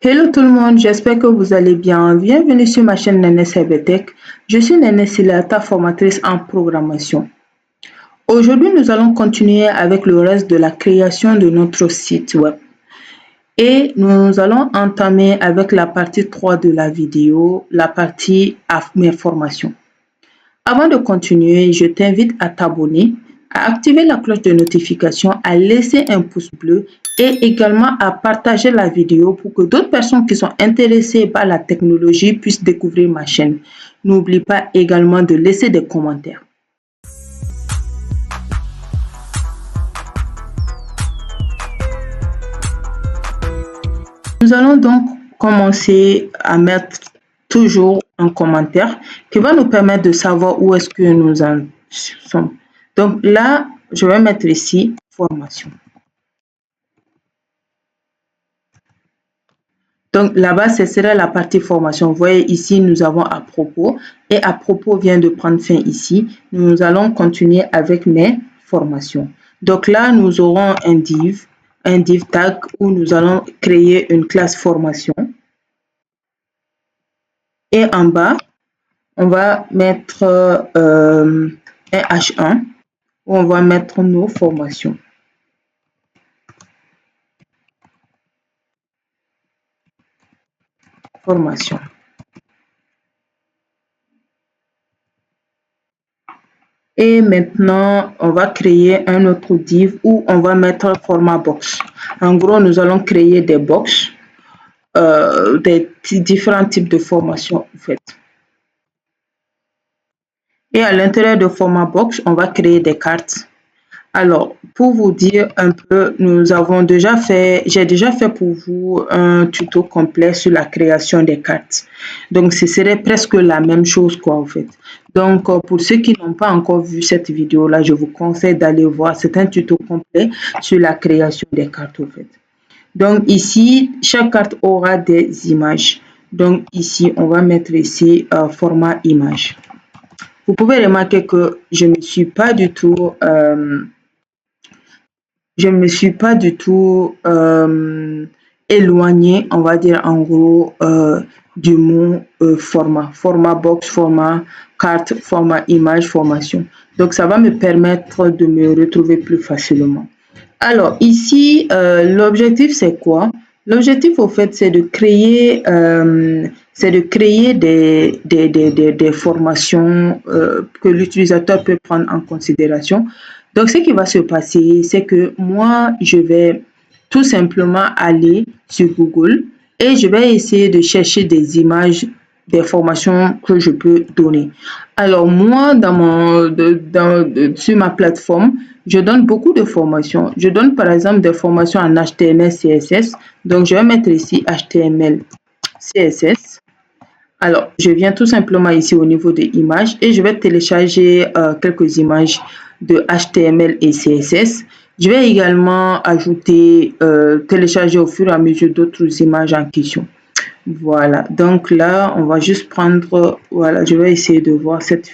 Hello tout le monde, j'espère que vous allez bien. Bienvenue sur ma chaîne Néné CBTech. Je suis Néné Silla, ta formatrice en programmation. Aujourd'hui, nous allons continuer avec le reste de la création de notre site web. Et nous allons entamer avec la partie 3 de la vidéo, la partie mes formations. Avant de continuer, je t'invite à t'abonner, à activer la cloche de notification, à laisser un pouce bleu et également à partager la vidéo pour que d'autres personnes qui sont intéressées par la technologie puissent découvrir ma chaîne. N'oublie pas également de laisser des commentaires. Nous allons donc commencer à mettre toujours un commentaire qui va nous permettre de savoir où est-ce que nous en sommes. Donc là, je vais mettre ici formation. Donc là-bas, ce serait la partie formation. Vous voyez ici, nous avons à propos et à propos vient de prendre fin ici. Nous allons continuer avec mes formations. Donc là, nous aurons un div tag où nous allons créer une classe formation. Et en bas, on va mettre un H1 où on va mettre nos formations. Formation. Et maintenant, on va créer un autre div où on va mettre format box. En gros, nous allons créer des box, des différents types de formations en fait. Et à l'intérieur de format box, on va créer des cartes. Alors, pour vous dire un peu, j'ai déjà fait pour vous un tuto complet sur la création des cartes. Donc, ce serait presque la même chose, quoi, en fait. Donc, pour ceux qui n'ont pas encore vu cette vidéo-là, je vous conseille d'aller voir. C'est un tuto complet sur la création des cartes, en fait. Donc, ici, chaque carte aura des images. Donc, ici, on va mettre ici format image. Vous pouvez remarquer que je ne me suis pas du tout éloignée, on va dire en gros, du mot format. Format box, format carte, format image, formation. Donc, ça va me permettre de me retrouver plus facilement. Alors, ici, l'objectif, c'est quoi? L'objectif, au fait, c'est de créer, des formations que l'utilisateur peut prendre en considération. Donc, ce qui va se passer, c'est que moi, je vais tout simplement aller sur Google et je vais essayer de chercher des images des formations que je peux donner. Alors, moi, sur ma plateforme, je donne beaucoup de formations. Je donne par exemple des formations en HTML, CSS. Donc, je vais mettre ici HTML, CSS. Alors, je viens tout simplement ici au niveau des images et je vais télécharger quelques images de HTML et CSS. Je vais également ajouter, télécharger au fur et à mesure d'autres images en question. Voilà, donc là, on va juste prendre, voilà, je vais essayer de voir cette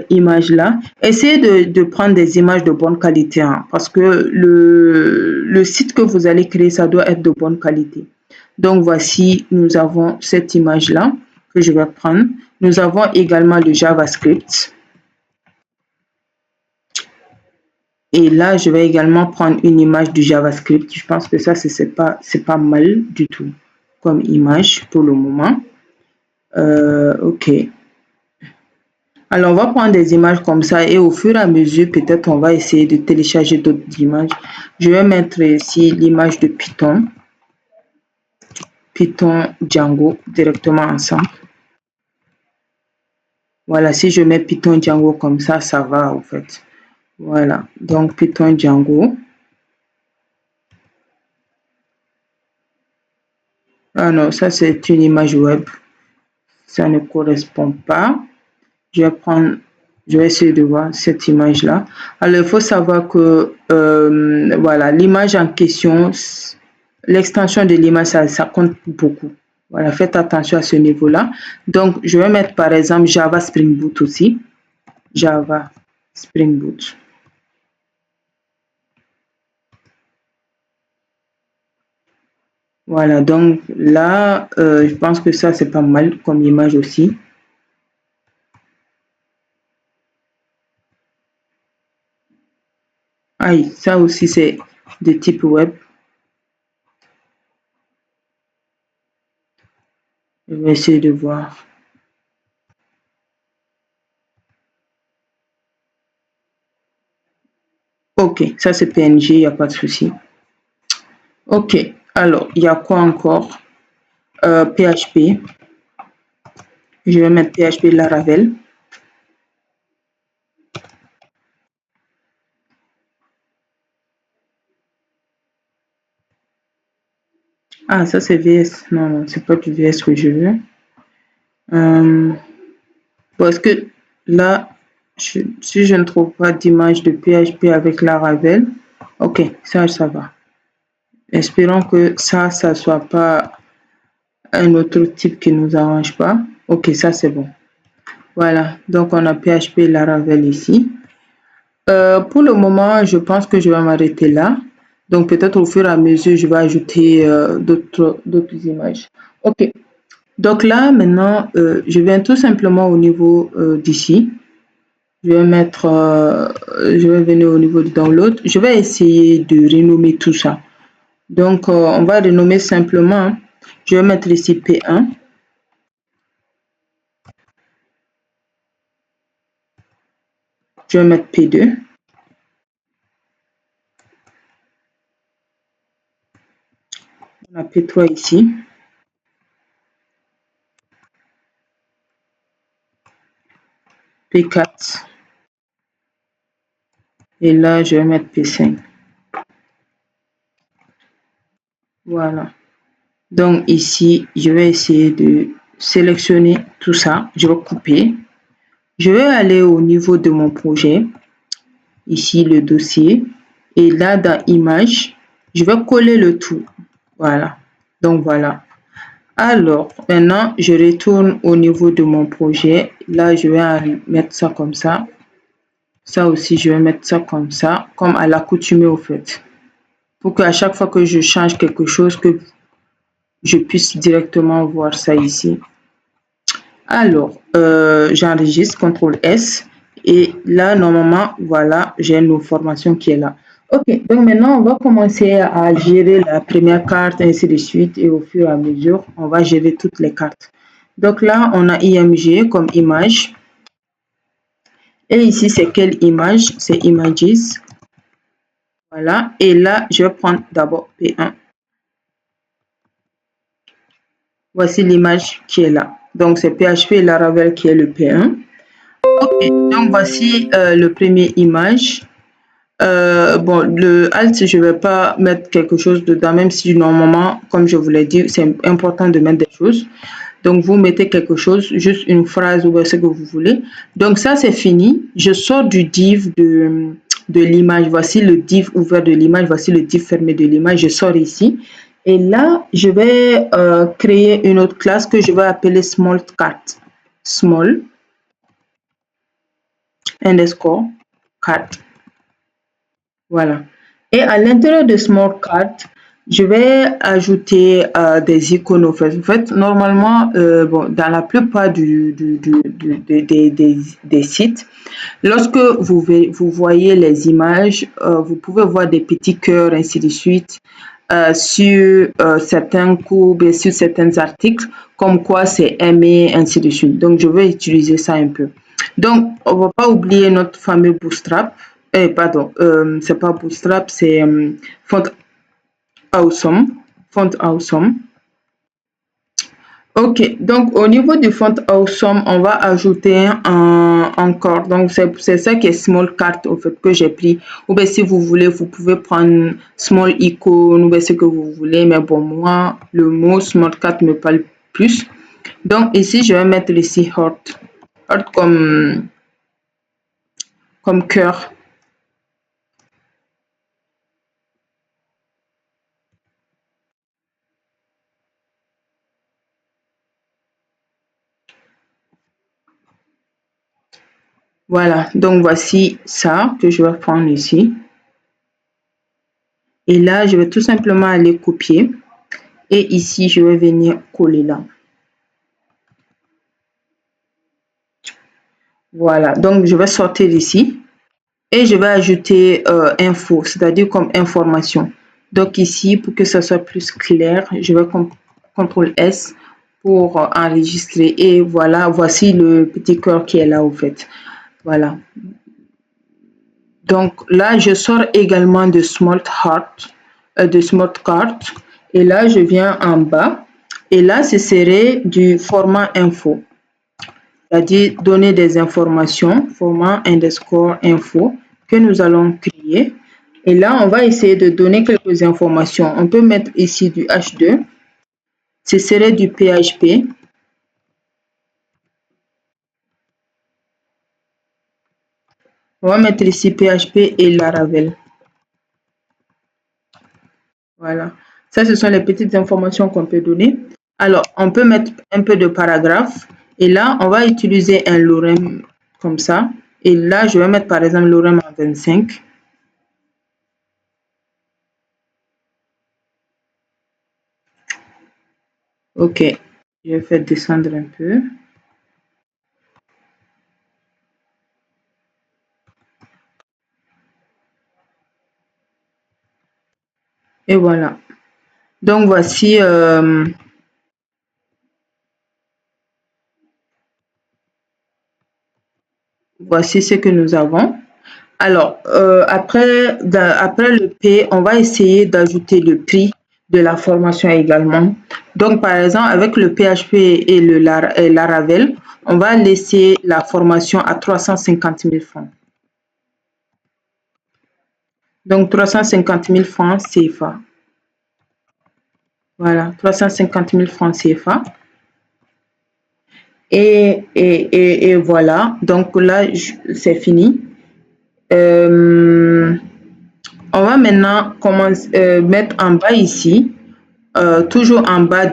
image-là. Essayez de prendre des images de bonne qualité, hein, parce que le site que vous allez créer, ça doit être de bonne qualité. Donc, voici, nous avons cette image-là que je vais prendre. Nous avons également le JavaScript. Et là, je vais également prendre une image du JavaScript. Je pense que ça, c'est pas mal du tout comme image pour le moment. OK. Alors, on va prendre des images comme ça et au fur et à mesure, peut-être on va essayer de télécharger d'autres images. Je vais mettre ici l'image de Python. Python Django directement ensemble. Voilà, si je mets Python Django comme ça va en fait. Voilà, donc Python Django. Ah non, ça c'est une image web. Ça ne correspond pas. Je vais essayer de voir cette image-là. Alors, il faut savoir que, voilà, l'image en question, l'extension de l'image, ça compte beaucoup. Voilà, faites attention à ce niveau-là. Donc, je vais mettre par exemple Java Spring Boot aussi. Java Spring Boot. Voilà, donc là, je pense que ça, c'est pas mal comme image aussi. Aïe, ça aussi, c'est de type web. Je vais essayer de voir. Ok, ça c'est PNG, il n'y a pas de souci. Ok, alors, il y a quoi encore? PHP. Je vais mettre PHP Laravel. Ah, ça c'est VS. Non, non, c'est pas du VS que je veux. Parce que là, si je ne trouve pas d'image de PHP avec Laravel, ok, ça va. Espérons que ça soit pas un autre type qui nous arrange pas. Ok, ça c'est bon. Voilà, donc on a PHP Laravel ici. Pour le moment, je pense que je vais m'arrêter là. Donc peut-être au fur et à mesure, je vais ajouter d'autres images. Ok, donc là maintenant, je viens tout simplement au niveau d'ici. Je vais venir au niveau du download. Je vais essayer de renommer tout ça. Donc on va renommer simplement. Je vais mettre ici P1. Je vais mettre P2. On a P3 ici. P4. Et là, je vais mettre P5. Voilà. Donc ici, je vais essayer de sélectionner tout ça. Je vais couper. Je vais aller au niveau de mon projet. Ici, le dossier. Et là, dans Images, je vais coller le tout. Voilà. Donc voilà. Alors, maintenant, je retourne au niveau de mon projet. Là, je vais mettre ça comme ça. Ça aussi, je vais mettre ça comme à l'accoutumée au fait. Pour qu'à chaque fois que je change quelque chose, que je puisse directement voir ça ici. Alors, j'enregistre, CTRL S. Et là, normalement, voilà, j'ai une information qui est là. Ok, donc maintenant, on va commencer à gérer la première carte, ainsi de suite. Et au fur et à mesure, on va gérer toutes les cartes. Donc là, on a IMG comme image. Et ici, c'est quelle image? C'est Images. Voilà. Et là, je vais prendre d'abord P1. Voici l'image qui est là. Donc, c'est PHP Laravel qui est le P1. Ok, donc voici le premier image. Bon, le alt, je ne vais pas mettre quelque chose dedans, même si normalement, comme je vous l'ai dit, c'est important de mettre des choses. Donc, vous mettez quelque chose, juste une phrase ou ce que vous voulez. Donc, ça, c'est fini. Je sors du div de l'image. Voici le div ouvert de l'image. Voici le div fermé de l'image. Je sors ici. Et là, je vais créer une autre classe que je vais appeler small cart. Small underscore cart. Voilà. Et à l'intérieur de Small Cart, je vais ajouter des icônes. En fait, normalement, bon, dans la plupart des sites, lorsque vous voyez les images, vous pouvez voir des petits cœurs, ainsi de suite, sur certains courbes, sur certains articles, comme quoi c'est aimé, ainsi de suite. Donc, je vais utiliser ça un peu. Donc, on ne va pas oublier notre fameux Bootstrap. Pardon, c'est pas Bootstrap, c'est Font Awesome. Font Awesome. Ok, donc au niveau du Font Awesome, on va ajouter encore. Donc, c'est ça qui est Small Cart, au fait, que j'ai pris. Ou bien, si vous voulez, vous pouvez prendre Small Icon, ou bien ce que vous voulez. Mais bon, moi, le mot Small Cart me parle plus. Donc, ici, je vais mettre ici Heart. Heart comme cœur. Voilà, donc voici ça que je vais prendre ici. Et là, je vais tout simplement aller copier. Et ici, je vais venir coller là. Voilà, donc je vais sortir ici et je vais ajouter info, c'est-à-dire comme information. Donc ici, pour que ça soit plus clair, je vais CTRL S pour enregistrer. Et voilà, voici le petit cœur qui est là au fait. Voilà. Donc là, je sors également de Smart Card. Et là, je viens en bas. Et là, ce serait du format info. C'est-à-dire donner des informations, format underscore info, que nous allons créer. Et là, on va essayer de donner quelques informations. On peut mettre ici du H2. Ce serait du PHP. On va mettre ici PHP et Laravel. Voilà. Ça, ce sont les petites informations qu'on peut donner. Alors, on peut mettre un peu de paragraphe. Et là, on va utiliser un lorem comme ça. Et là, je vais mettre par exemple lorem en 25. Ok. Je vais faire descendre un peu. Et voilà. Donc, voici ce que nous avons. Alors, après le P, on va essayer d'ajouter le prix de la formation également. Donc, par exemple, avec le PHP et le Laravel, on va laisser la formation à 350 000 francs. Donc, 350 000 francs CFA. Voilà, 350 000 francs CFA. Et voilà, donc là, c'est fini. On va maintenant commencer, mettre en bas ici, toujours en bas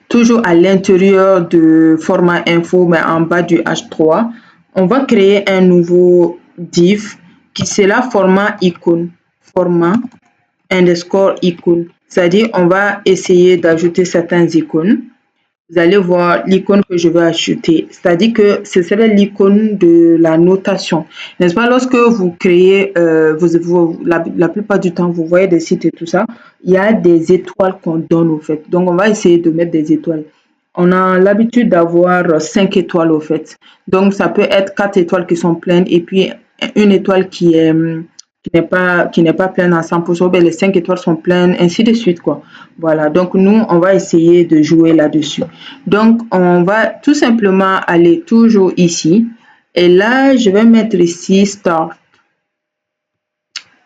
toujours à l'intérieur de format info, mais en bas du H3, on va créer un nouveau div qui sera format icône, format underscore icône. C'est-à-dire, on va essayer d'ajouter certains icônes. Vous allez voir l'icône que je vais ajouter. C'est-à-dire que ce serait l'icône de la notation. N'est-ce pas? Lorsque vous créez, la plupart du temps, vous voyez des sites et tout ça, il y a des étoiles qu'on donne au fait. Donc, on va essayer de mettre des étoiles. On a l'habitude d'avoir 5 étoiles au fait. Donc, ça peut être 4 étoiles qui sont pleines et puis une étoile qui n'est pas pleine à 100%, ben les 5 étoiles sont pleines, ainsi de suite, quoi. Voilà, donc nous, on va essayer de jouer là-dessus. Donc, on va tout simplement aller toujours ici. Et là, je vais mettre ici Start.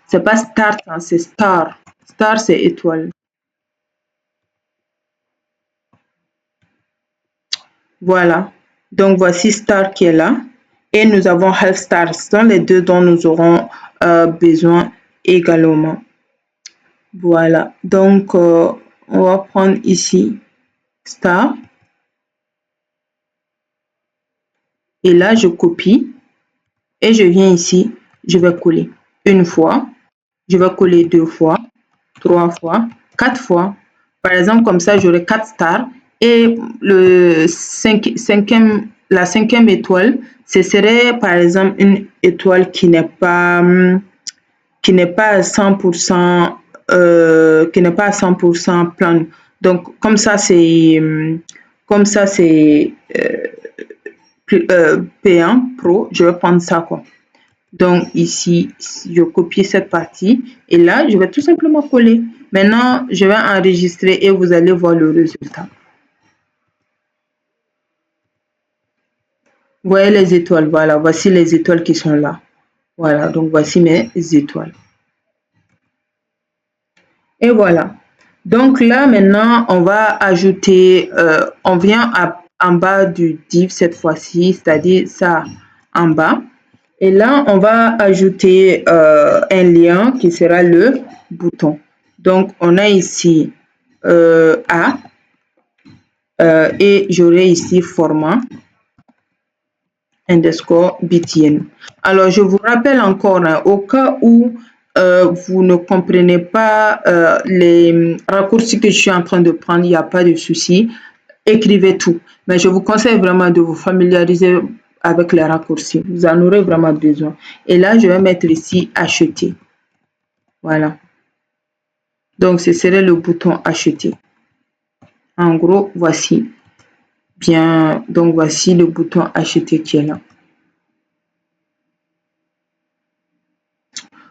C'est pas Start, hein, c'est Star. Star, c'est étoile. Voilà. Donc, voici Star qui est là. Et nous avons Half Star. Ce sont les deux dont nous aurons besoin également. Voilà. Donc, on va prendre ici Star. Et là, je copie. Et je viens ici. Je vais coller une fois. Je vais coller 2 fois, 3 fois, 4 fois. Par exemple, comme ça, j'aurai 4 stars. Et la cinquième étoile, ce serait par exemple une étoile qui n'est pas à 100%, qui n'est pas à 100% pleine. Donc, comme ça, c'est P1 Pro. Je vais prendre ça, quoi. Donc ici, je copie cette partie et là, je vais tout simplement coller. Maintenant, je vais enregistrer et vous allez voir le résultat. Vous voyez les étoiles, voilà, voici les étoiles qui sont là. Voilà, donc voici mes étoiles. Et voilà. Donc là, maintenant, on va ajouter, on vient en bas du div cette fois-ci, c'est-à-dire ça en bas. Et là, on va ajouter un lien qui sera le bouton. Donc, on a ici A et j'aurai ici format underscore btn. Alors, je vous rappelle encore, hein, au cas où vous ne comprenez pas les raccourcis que je suis en train de prendre, il n'y a pas de souci. Écrivez tout. Mais je vous conseille vraiment de vous familiariser avec les raccourcis. Vous en aurez vraiment besoin. Et là, je vais mettre ici acheter. Voilà. Donc, ce serait le bouton acheter. En gros, voici. Bien, donc voici le bouton acheter qui est là.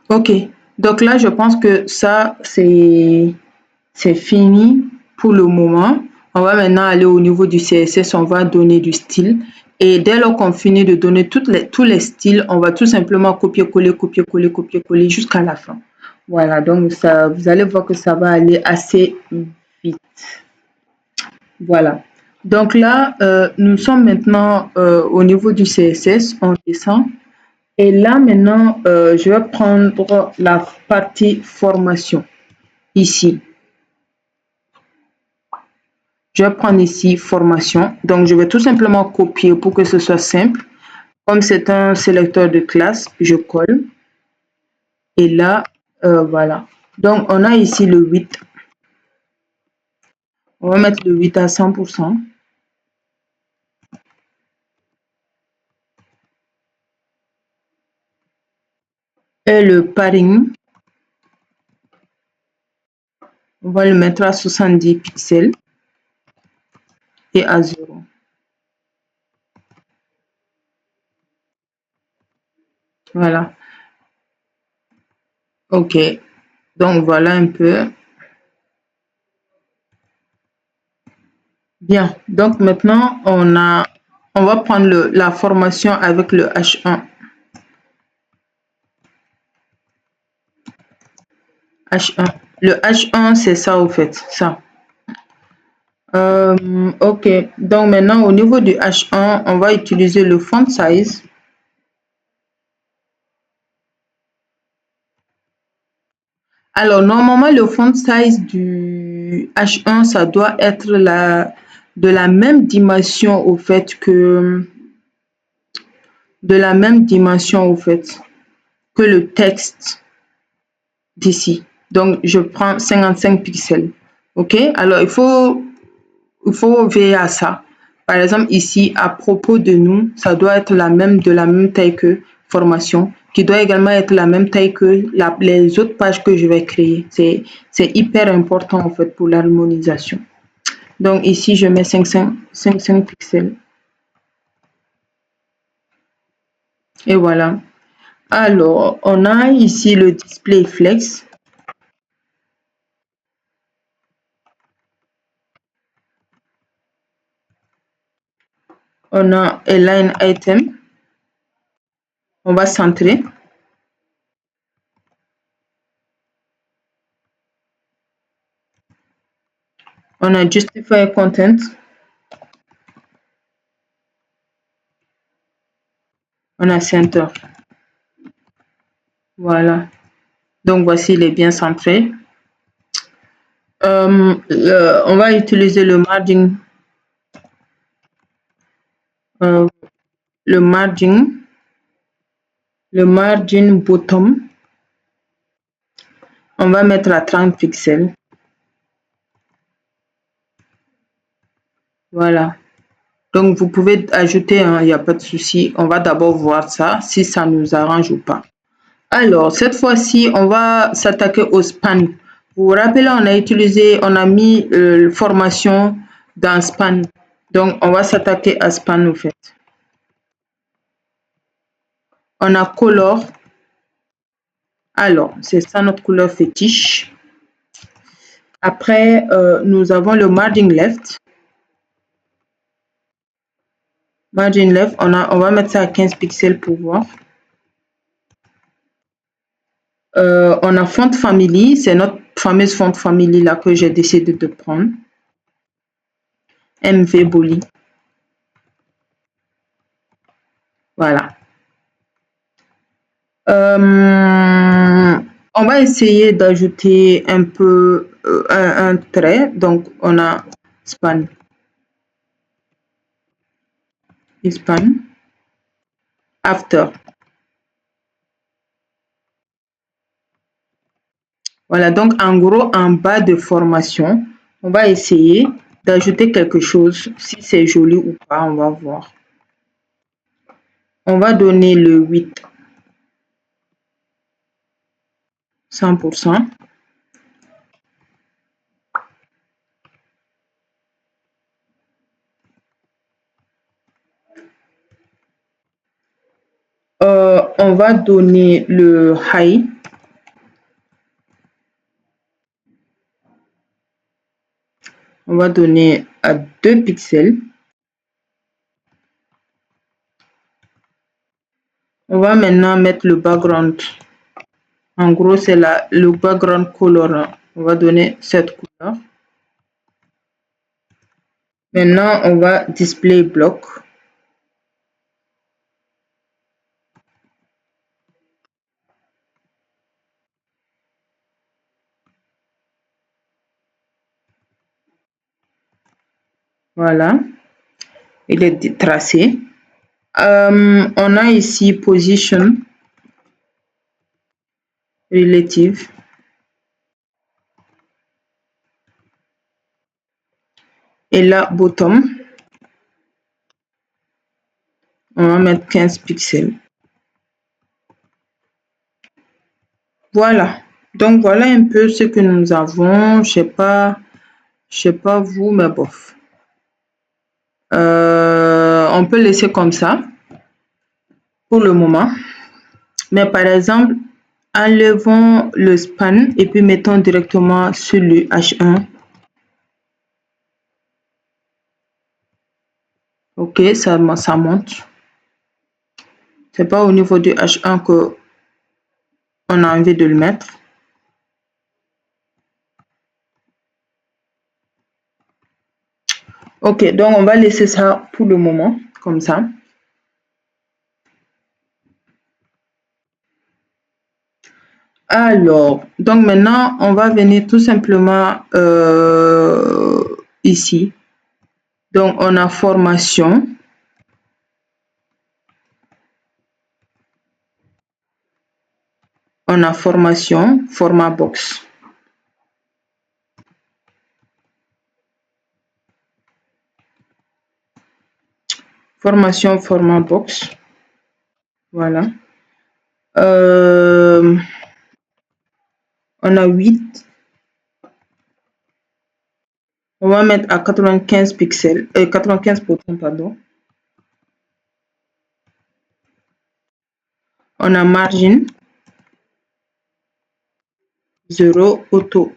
Ok. Donc là, je pense que ça, c'est fini pour le moment. On va maintenant aller au niveau du CSS, on va donner du style. Et dès lors qu'on finit de donner tous les styles, on va tout simplement copier-coller, copier-coller, copier-coller jusqu'à la fin. Voilà, donc ça, vous allez voir que ça va aller assez vite. Voilà. Donc là, nous sommes maintenant au niveau du CSS, on descend. Et là, maintenant, je vais prendre la partie formation ici. Je vais prendre ici formation. Donc, je vais tout simplement copier pour que ce soit simple. Comme c'est un sélecteur de classe, je colle. Et là, voilà. Donc, on a ici le 8. On va mettre le 8 à 100%. Et le padding, on va le mettre à 70 pixels et à 0. Voilà. OK. Donc, voilà un peu. Bien. Donc, maintenant, on va prendre la formation avec le H1. H1. Le H1, c'est ça au fait, ça. Ok, donc maintenant au niveau du H1, on va utiliser le font size. Alors normalement le font size du H1, ça doit être de la même dimension au fait que le texte d'ici. Donc je prends 55 pixels. Ok, alors il faut veiller à ça. Par exemple, ici, à propos de nous, ça doit être de la même taille que formation, qui doit également être la même taille que les autres pages que je vais créer. C'est hyper important, en fait, pour l'harmonisation. Donc, ici, je mets 5 pixels. Et voilà. Alors, on a ici le display flex. On a align item. On va centrer. On a justify content. On a center. Voilà. Donc, voici, il est bien centré. On va utiliser euh, le margin bottom. On va mettre à 30 pixels. Voilà. Donc, vous pouvez ajouter, il n'y a pas de souci. On va d'abord voir ça, si ça nous arrange ou pas. Alors, cette fois-ci, on va s'attaquer au span. Vous vous rappelez, on a mis formation dans span. Donc, on va s'attaquer à span, au fait. On a color. Alors, c'est ça notre couleur fétiche. Après, nous avons le margin left. Margin left, on va mettre ça à 15 pixels pour voir. On a font family, c'est notre fameuse font family là que j'ai décidé de prendre. MV Boli. Voilà. On va essayer d'ajouter un peu un trait. Donc, on a span. Span. After. Voilà, donc en gros, en bas de formation, on va essayer d'ajouter quelque chose. Si c'est joli ou pas, on va voir. On va donner le 8, 100%. On va donner le high. On va donner à 2 pixels. On va maintenant mettre le background. En gros, c'est le background color. On va donner cette couleur. Maintenant, on va display block. Voilà, il est tracé. On a ici position relative. Et là, bottom, on va mettre 15 pixels. Voilà. Donc, voilà un peu ce que nous avons. Je sais pas vous, mais bof. On peut laisser comme ça pour le moment. Mais par exemple, enlevons le span et puis mettons directement sur le H1. Ok, ça monte. C'est pas au niveau du H1 que on a envie de le mettre. Ok, donc on va laisser ça pour le moment, comme ça. Alors, donc maintenant, on va venir tout simplement ici. Donc, on a formation. On a formation, format box. Formation, format box. Voilà. On a 8. On va mettre à 95 pixels, 95 boutons, pardon. On a margin, 0, auto.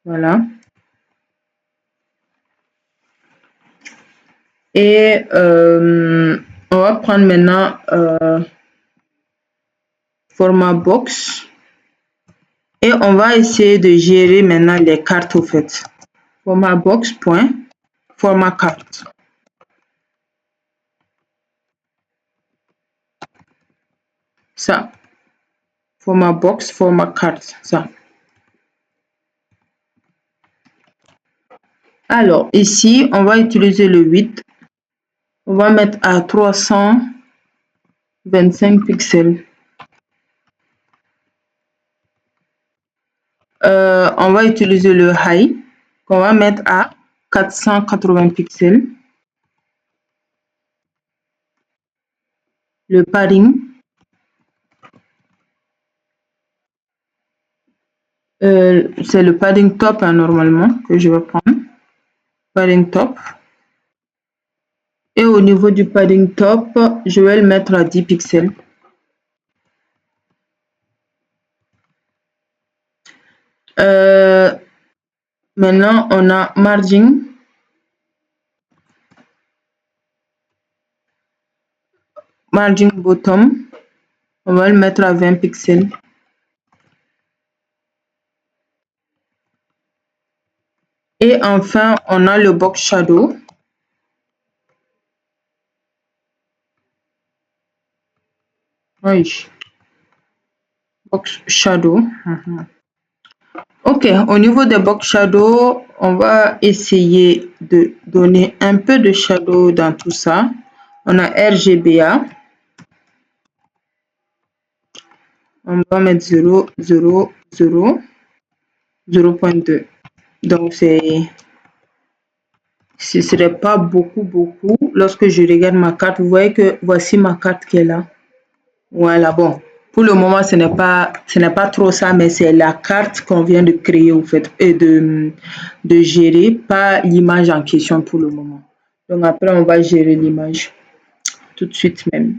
Voilà. Et on va prendre maintenant format box. Et on va essayer de gérer maintenant les cartes au fait. Format box, point, format carte. Ça. Format box, format carte, ça. Alors, ici, on va utiliser le 8. On va mettre à 325 pixels. On va utiliser le high, qu'on va mettre à 480 pixels. Le padding, c'est le padding top hein, normalement que je vais prendre. Padding top. Et au niveau du padding top, je vais le mettre à 10 pixels. Maintenant, on a margin. Margin bottom. On va le mettre à 20 pixels. Et enfin, on a le box shadow. Oui. Box shadow. Ok, au niveau des box shadow, on va essayer de donner un peu de shadow dans tout ça. On a RGBA. On va mettre 0, 0, 0, 0.2. Donc, ce ne serait pas beaucoup. Lorsque je regarde ma carte, vous voyez que voici ma carte qui est là. Voilà, bon. Pour le moment, ce n'est pas trop ça, mais c'est la carte qu'on vient de créer, au fait, et de gérer, pas l'image en question pour le moment. Donc, après, on va gérer l'image tout de suite même.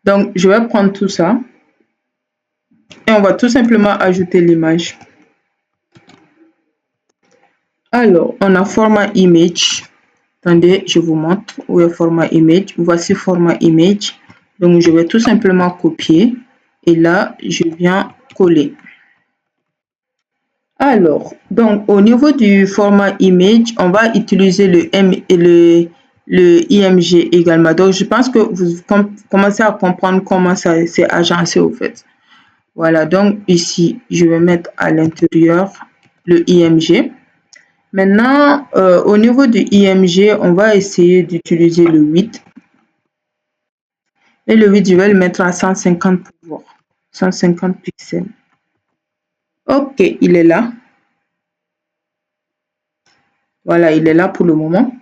Donc, je vais prendre tout ça et on va tout simplement ajouter l'image. Alors, on a format image. Attendez, je vous montre où est format image. Voici format image. Donc, je vais tout simplement copier et là, je viens coller. Alors, donc au niveau du format image, on va utiliser le IMG également. Donc, je pense que vous commencez à comprendre comment ça s'est agencé au fait. Voilà, donc ici, je vais mettre à l'intérieur le IMG. Maintenant, au niveau du IMG, on va essayer d'utiliser le 8. Et le 8, je vais le mettre à 150 pour voir. 150 pixels. Ok, il est là. Voilà, il est là pour le moment.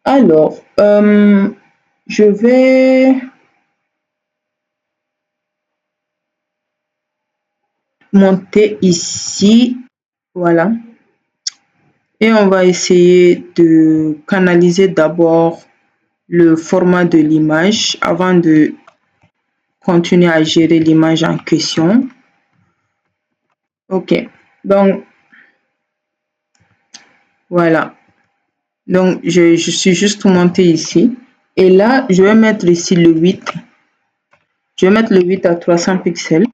Alors, je vais monter ici. Voilà. Et on va essayer de canaliser d'abord le format de l'image avant de continuer à gérer l'image en question. Ok. Donc, voilà. Donc, je suis juste monté ici. Et là, je vais mettre ici le 8. Je vais mettre le 8 à 300 pixels.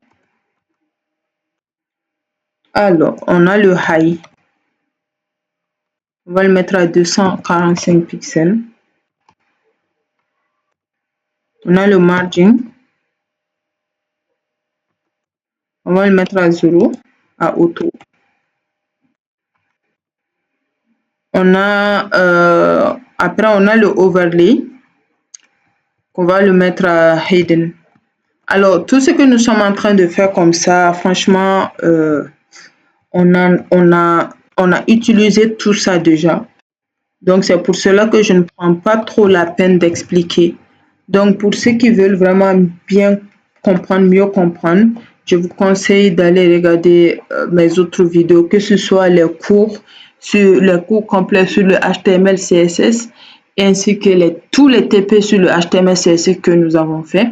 Alors, on a le high. On va le mettre à 245 pixels. On a le margin. On va le mettre à 0, à auto. On a, après, on a le overlay. On va le mettre à hidden. Alors, tout ce que nous sommes en train de faire comme ça, franchement, on a utilisé tout ça déjà. Donc, c'est pour cela que je ne prends pas trop la peine d'expliquer. Donc, pour ceux qui veulent vraiment bien comprendre, mieux comprendre, je vous conseille d'aller regarder mes autres vidéos, que ce soit les cours complets sur le HTML, CSS, ainsi que tous les TP sur le HTML, CSS que nous avons fait.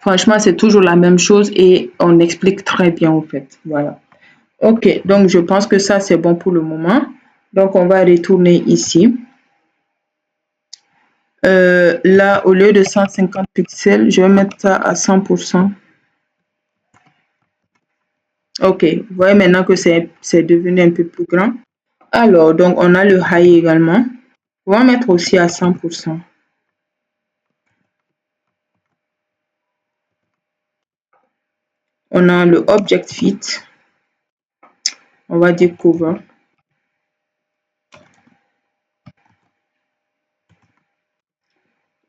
Franchement, c'est toujours la même chose et on explique très bien au fait. Voilà. Ok, donc je pense que ça, c'est bon pour le moment. Donc, on va retourner ici. Là, au lieu de 150 pixels, je vais mettre ça à 100%. Ok, vous voyez maintenant que c'est devenu un peu plus grand. Alors, donc, on a le high également. On va mettre aussi à 100%. On a le object fit. On va dire cover.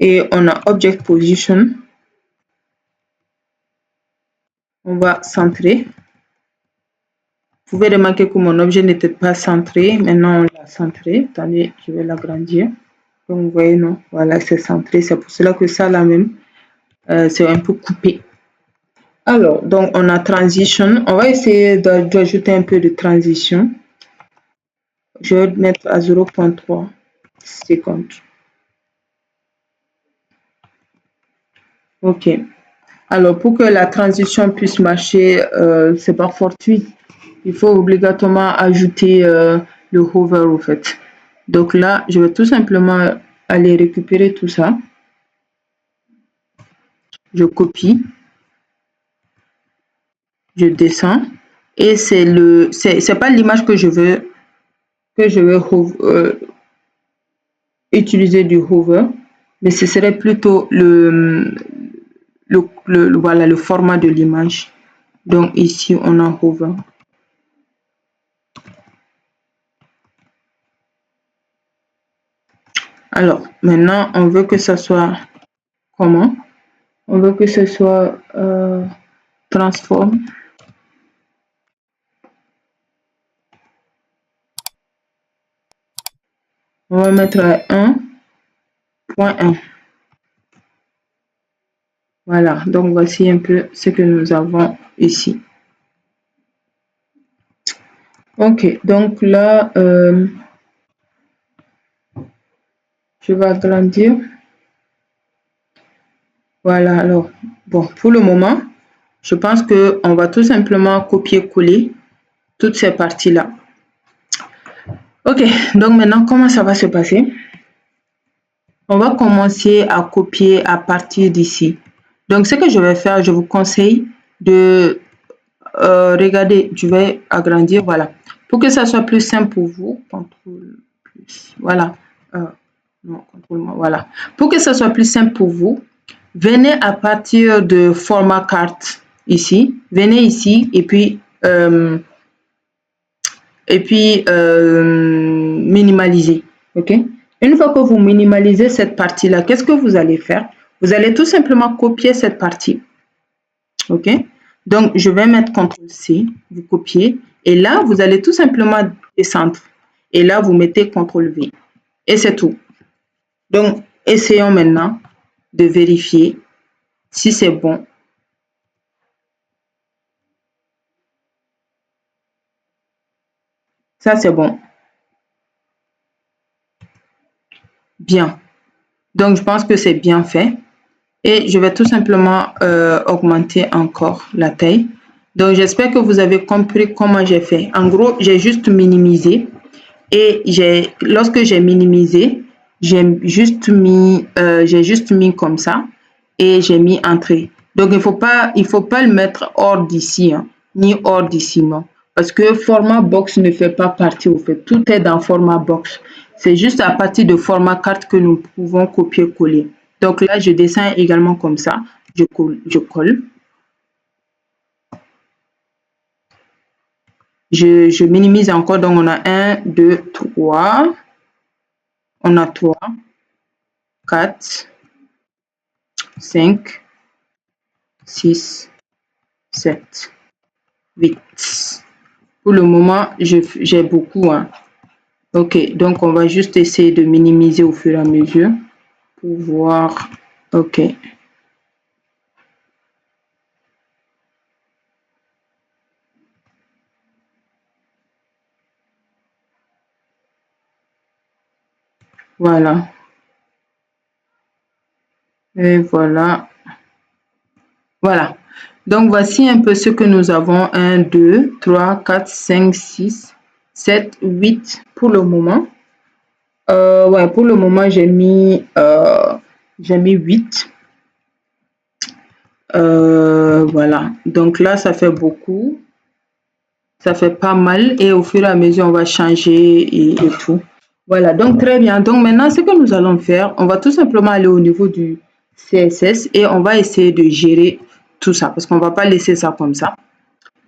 Et on a object position. On va centrer. Vous pouvez remarquer que mon objet n'était pas centré. Maintenant, on l'a centré. Attendez, je vais l'agrandir. Donc, vous voyez, non, voilà, c'est centré. C'est pour cela que ça, là même, c'est un peu coupé. Alors, donc, on a transition. On va essayer d'ajouter un peu de transition. Je vais mettre à 0.3 secondes. OK. Alors, pour que la transition puisse marcher, c'est pas fortuit. Il faut obligatoirement ajouter le hover, au fait. Donc là, je vais tout simplement aller récupérer tout ça. Je copie. Je descends. Et c'est pas l'image que je veux utiliser du hover, mais ce serait plutôt voilà, le format de l'image. Donc ici, on a hover. Alors, maintenant, on veut que ça soit comment? On veut que ce soit transform. On va mettre 1.1. Voilà, donc voici un peu ce que nous avons ici. Ok, donc là, je vais agrandir. Voilà, alors, bon, pour le moment, je pense qu'on va tout simplement copier-coller toutes ces parties-là. Ok, donc maintenant, comment ça va se passer? On va commencer à copier à partir d'ici. Donc, ce que je vais faire, je vous conseille de regarder, je vais agrandir, voilà. Pour que ça soit plus simple pour vous, contrôle plus, voilà. Non, contrôle, voilà. Pour que ça soit plus simple pour vous, venez à partir de format carte ici. Venez ici et puis minimaliser. Ok. Une fois que vous minimalisez cette partie-là, qu'est-ce que vous allez faire? Vous allez tout simplement copier cette partie. Ok. Donc, je vais mettre CTRL-C, vous copiez. Et là, vous allez tout simplement descendre. Et là, vous mettez CTRL-V. Et c'est tout. Donc, essayons maintenant de vérifier si c'est bon. Ça, c'est bon. Bien. Donc, je pense que c'est bien fait. Et je vais tout simplement augmenter encore la taille. Donc, j'espère que vous avez compris comment j'ai fait. En gros, j'ai juste minimisé. Et lorsque j'ai minimisé, j'ai juste mis comme ça. Et j'ai mis entrée. Donc, il faut pas le mettre hors d'ici, hein, ni hors d'ici, non. Parce que format box ne fait pas partie, au fait. Tout est dans format box. C'est juste à partir de format carte que nous pouvons copier-coller. Donc là, je descends également comme ça. Je colle. Je minimise encore. Donc, on a 1, 2, 3. On a 3, 4, 5, 6, 7, 8. Pour le moment, j'ai beaucoup. Hein. Ok, donc on va juste essayer de minimiser au fur et à mesure pour voir. Ok. Voilà. Et voilà. Voilà. Donc, voici un peu ce que nous avons. 1, 2, 3, 4, 5, 6, 7, 8 pour le moment. Ouais, pour le moment, j'ai mis 8. Voilà. Donc là, ça fait beaucoup. Ça fait pas mal. Et au fur et à mesure, on va changer et tout. Voilà, donc très bien. Donc maintenant, ce que nous allons faire, on va tout simplement aller au niveau du CSS et on va essayer de gérer tout ça parce qu'on ne va pas laisser ça comme ça.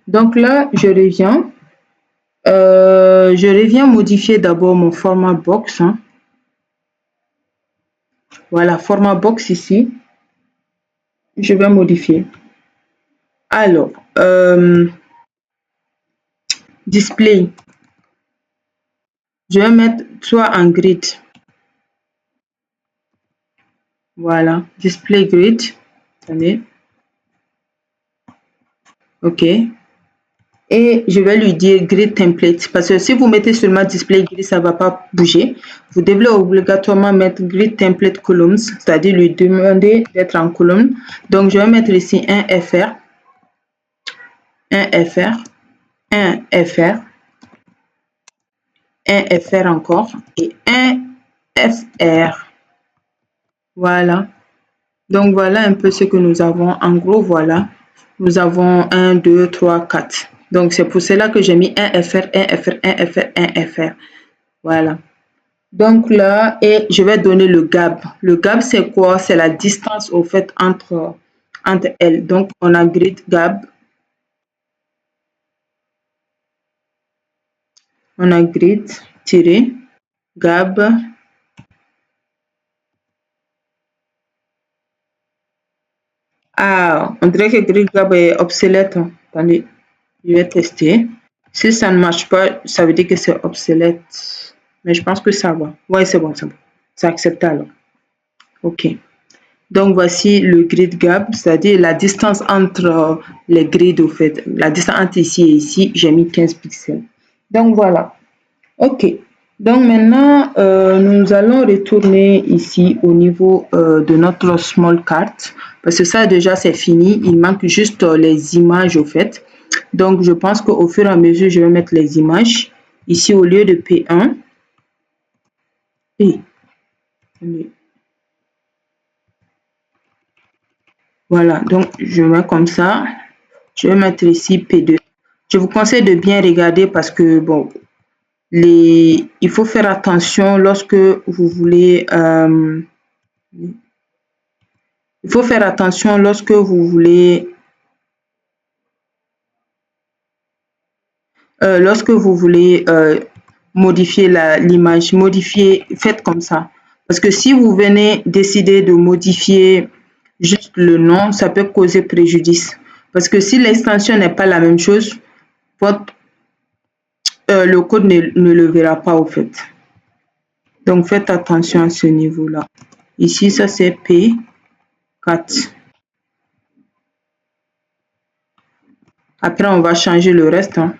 Donc là, je reviens. Je reviens modifier d'abord mon format box. Hein. Voilà, format box ici. Je vais modifier. Alors, display. Je vais mettre soit en grid. Voilà, display grid. Attendez. OK. Et je vais lui dire grid template parce que si vous mettez seulement display grid, ça ne va pas bouger. Vous devez obligatoirement mettre grid template columns, c'est-à-dire lui demander d'être en colonne. Donc, je vais mettre ici un FR, un FR, un FR, un FR encore et un FR. Voilà. Donc, voilà un peu ce que nous avons. En gros, voilà. Nous avons 1, 2, 3, 4. Donc, c'est pour cela que j'ai mis un FR, un FR, un FR, un FR. Voilà. Donc là, et je vais donner le gap. Le gap, c'est quoi? C'est la distance au fait entre elles. Donc, on a grid gap. On a grid tiré gap. Ah, on dirait que grid gap est obsolète. Attendez, je vais tester. Si ça ne marche pas, ça veut dire que c'est obsolète. Mais je pense que ça va. Ouais, c'est bon, c'est bon. C'est acceptable. OK. Donc, voici le grid gap, c'est-à-dire la distance entre les grids, au fait. La distance entre ici et ici, j'ai mis 15 pixels. Donc, voilà. OK. Donc, maintenant, nous allons retourner ici au niveau de notre small cart. Parce que ça, déjà, c'est fini. Il manque juste les images, au fait. Donc, je pense qu'au fur et à mesure, je vais mettre les images. Ici, au lieu de P1. Et, voilà. Donc, je mets comme ça. Je vais mettre ici P2. Je vous conseille de bien regarder parce que, bon, il faut faire attention lorsque vous voulez... il faut faire attention lorsque vous voulez... modifier l'image, faites comme ça. Parce que si vous venez décider de modifier juste le nom, ça peut causer préjudice. Parce que si l'extension n'est pas la même chose, le code ne le verra pas au fait. Donc faites attention à ce niveau-là. Ici, ça c'est P4. Après, on va changer le reste. Hein.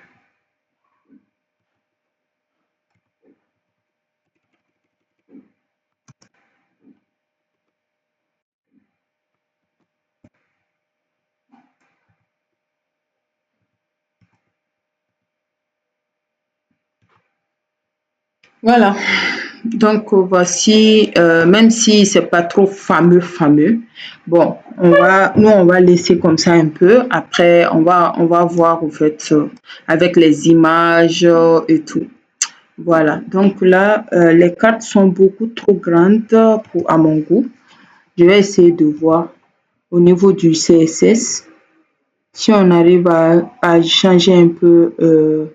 Voilà. Donc voici, même si c'est pas trop fameux, bon, nous on va laisser comme ça un peu. Après, on va voir en fait avec les images et tout. Voilà. Donc là, les cartes sont beaucoup trop grandes à mon goût. Je vais essayer de voir au niveau du CSS si on arrive à changer un peu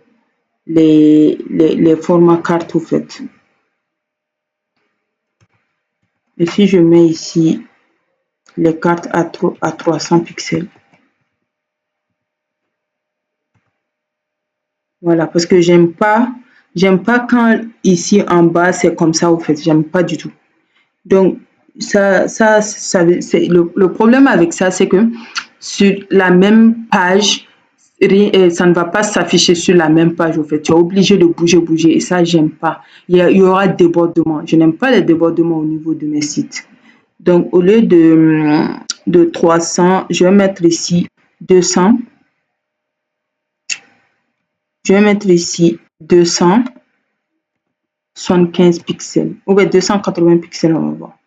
les formats cartes en fait. Et si je mets ici les cartes à 300 pixels. Voilà, parce que j'aime pas quand ici en bas c'est comme ça au fait, j'aime pas du tout. Donc le problème avec ça, c'est que sur la même page, ça ne va pas s'afficher sur la même page au fait. Tu es obligé de bouger et ça j'aime pas. Il y aura débordement. Je n'aime pas les débordements au niveau de mes sites. Donc au lieu de 300, je vais mettre ici 200. Je vais mettre ici 275 pixels. Ou bien 280 pixels, on va voir.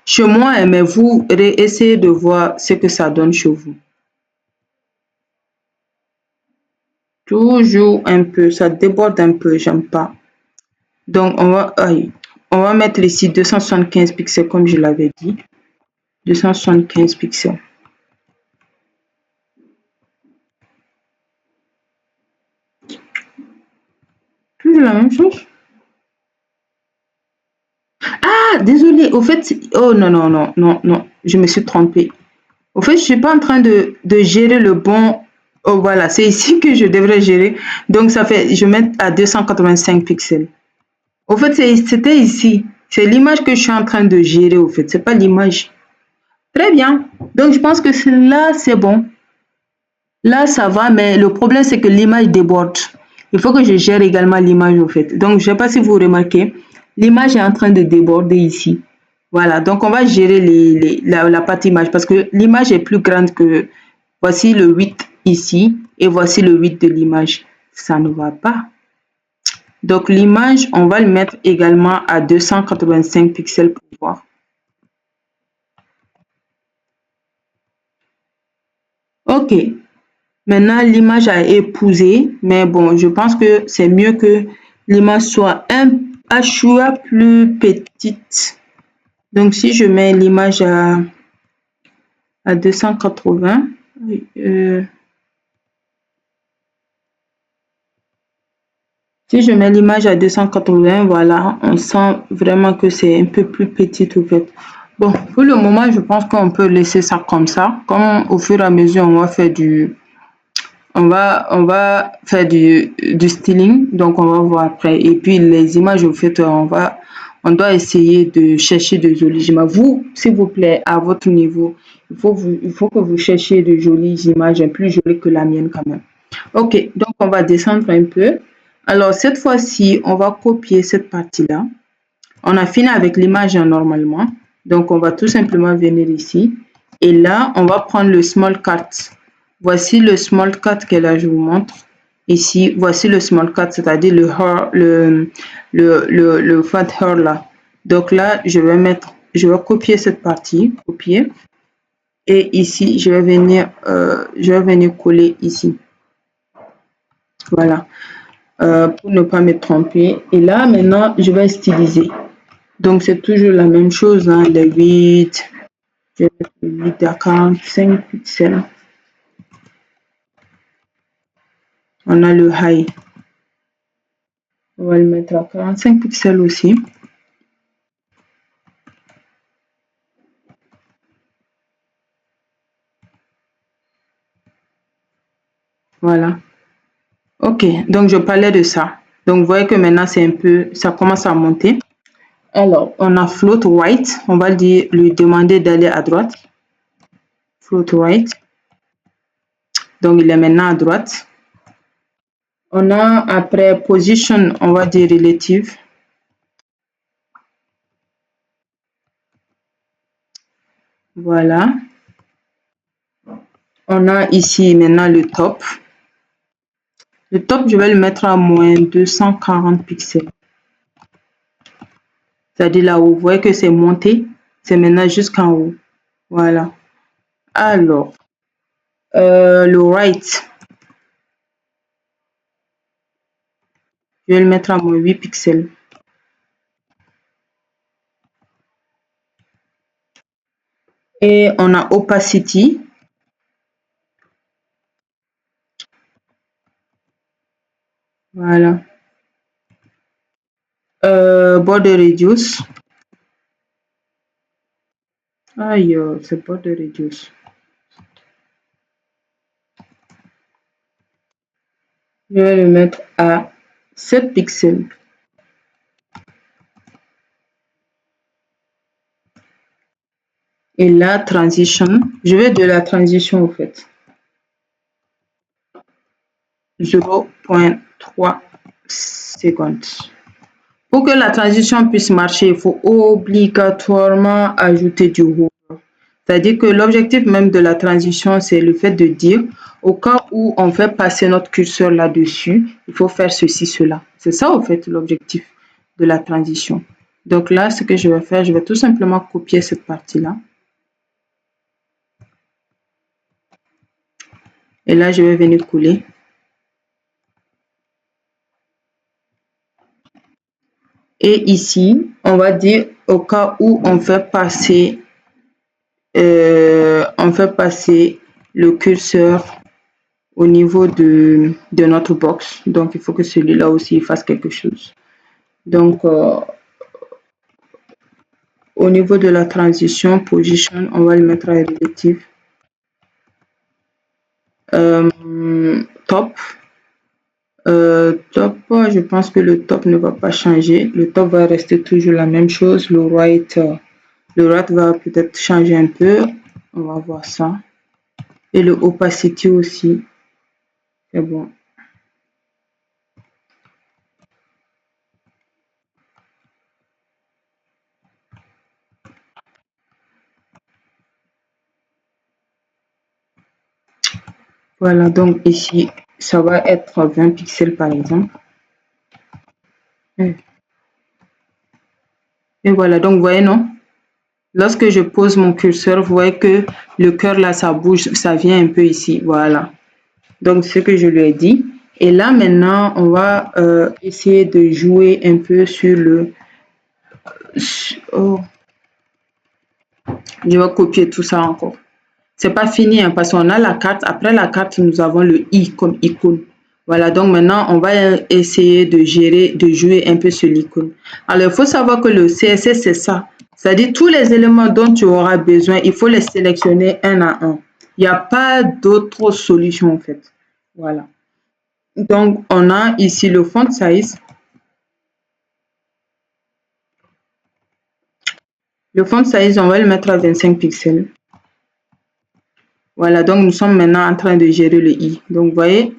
Chez moi, mais vous essayez de voir ce que ça donne chez vous. Toujours un peu, ça déborde un peu, j'aime pas. Donc, on va mettre ici 275 pixels comme je l'avais dit. 275 pixels. Toujours la même chose. Ah, désolé, au fait, oh non, je me suis trompée. Au fait, je suis pas en train de gérer le bon. Oh, voilà, c'est ici que je devrais gérer. Donc, ça fait, je mets à 285 pixels. Au fait, c'était ici. C'est l'image que je suis en train de gérer, au fait. C'est pas l'image. Très bien. Donc, je pense que là, c'est bon. Là, ça va, mais le problème, c'est que l'image déborde. Il faut que je gère également l'image, au fait. Donc, je sais pas si vous remarquez, l'image est en train de déborder ici. Voilà, donc on va gérer la partie image parce que l'image est plus grande que... Voici le 8 ici et voici le 8 de l'image. Ça ne va pas. Donc l'image, on va le mettre également à 285 pixels pour voir. Ok. Maintenant, l'image a épousé, mais bon, je pense que c'est mieux que l'image soit un choix plus petite. Donc, si je mets l'image à 280, si je mets l'image à 280, voilà, on sent vraiment que c'est un peu plus petit au fait. Bon, pour le moment, je pense qu'on peut laisser ça comme ça. Comme au fur et à mesure, on va faire on va faire du styling, donc on va voir après. Et puis les images, au fait, on doit essayer de chercher de jolies images. Vous, s'il vous plaît, à votre niveau, il faut que vous cherchiez de jolies images, plus jolies que la mienne quand même. Ok, donc on va descendre un peu. Alors cette fois-ci, on va copier cette partie-là. On a fini avec l'image normalement. Donc on va tout simplement venir ici. Et là, on va prendre le small cut. Voici le small cut que là je vous montre. Ici, voici le small cut, c'est-à-dire le fat hair là. Donc là, je vais copier cette partie, copier. Et ici, je vais venir coller ici. Voilà. Pour ne pas me tromper. Et là, maintenant, je vais styliser. Donc, c'est toujours la même chose, hein, les 8, je vais mettre 8 à 45 pixels. On a le high. On va le mettre à 45 pixels aussi. Voilà. Ok, donc je parlais de ça. Donc, vous voyez que maintenant, c'est un peu, ça commence à monter. Alors, on a float right. On va lui demander d'aller à droite. Float right. Donc, il est maintenant à droite. On a après position, on va dire relative. Voilà. On a ici maintenant le top. Le top, je vais le mettre à moins 240 pixels. C'est-à-dire là où vous voyez que c'est monté, c'est maintenant jusqu'en haut. Voilà. Alors, le right, je vais le mettre à moins 8 pixels. Et on a opacity. Voilà. Border reduce. Aïe, c'est border reduce. Je vais le mettre à 7 pixels. Et la transition, je vais de la transition au fait. 0,3 secondes. Pour que la transition puisse marcher, il faut obligatoirement ajouter du hover. C'est-à-dire que l'objectif même de la transition, c'est le fait de dire, au cas où on fait passer notre curseur là-dessus, il faut faire ceci, cela. C'est ça, au fait, l'objectif de la transition. Donc là, ce que je vais faire, je vais tout simplement copier cette partie-là. Et là, je vais venir coller. Et ici, on va dire au cas où on fait passer le curseur au niveau de notre box. Donc, il faut que celui-là aussi fasse quelque chose. Donc, au niveau de la transition, position, on va le mettre à relative. Top. Top, je pense que le top ne va pas changer. Le top va rester toujours la même chose. Le right va peut-être changer un peu. On va voir ça. Et le opacity aussi. C'est bon. Voilà, donc ici, ça va être 20 pixels par exemple. Et voilà, donc vous voyez, non? Lorsque je pose mon curseur, vous voyez que le cœur là, ça bouge, ça vient un peu ici. Voilà. Donc, ce que je lui ai dit. Et là, maintenant, on va essayer de jouer un peu sur le... Oh. Je vais copier tout ça encore. C'est pas fini, hein, parce qu'on a la carte. Après la carte, nous avons le i comme icône. Voilà, donc maintenant, on va essayer de jouer un peu sur l'icône. Alors, il faut savoir que le CSS, c'est ça. C'est-à-dire, tous les éléments dont tu auras besoin, il faut les sélectionner un à un. Il n'y a pas d'autre solution, en fait. Voilà. Donc, on a ici le font size. Le font size, on va le mettre à 25 pixels. Voilà, donc nous sommes maintenant en train de gérer le i. Donc, vous voyez,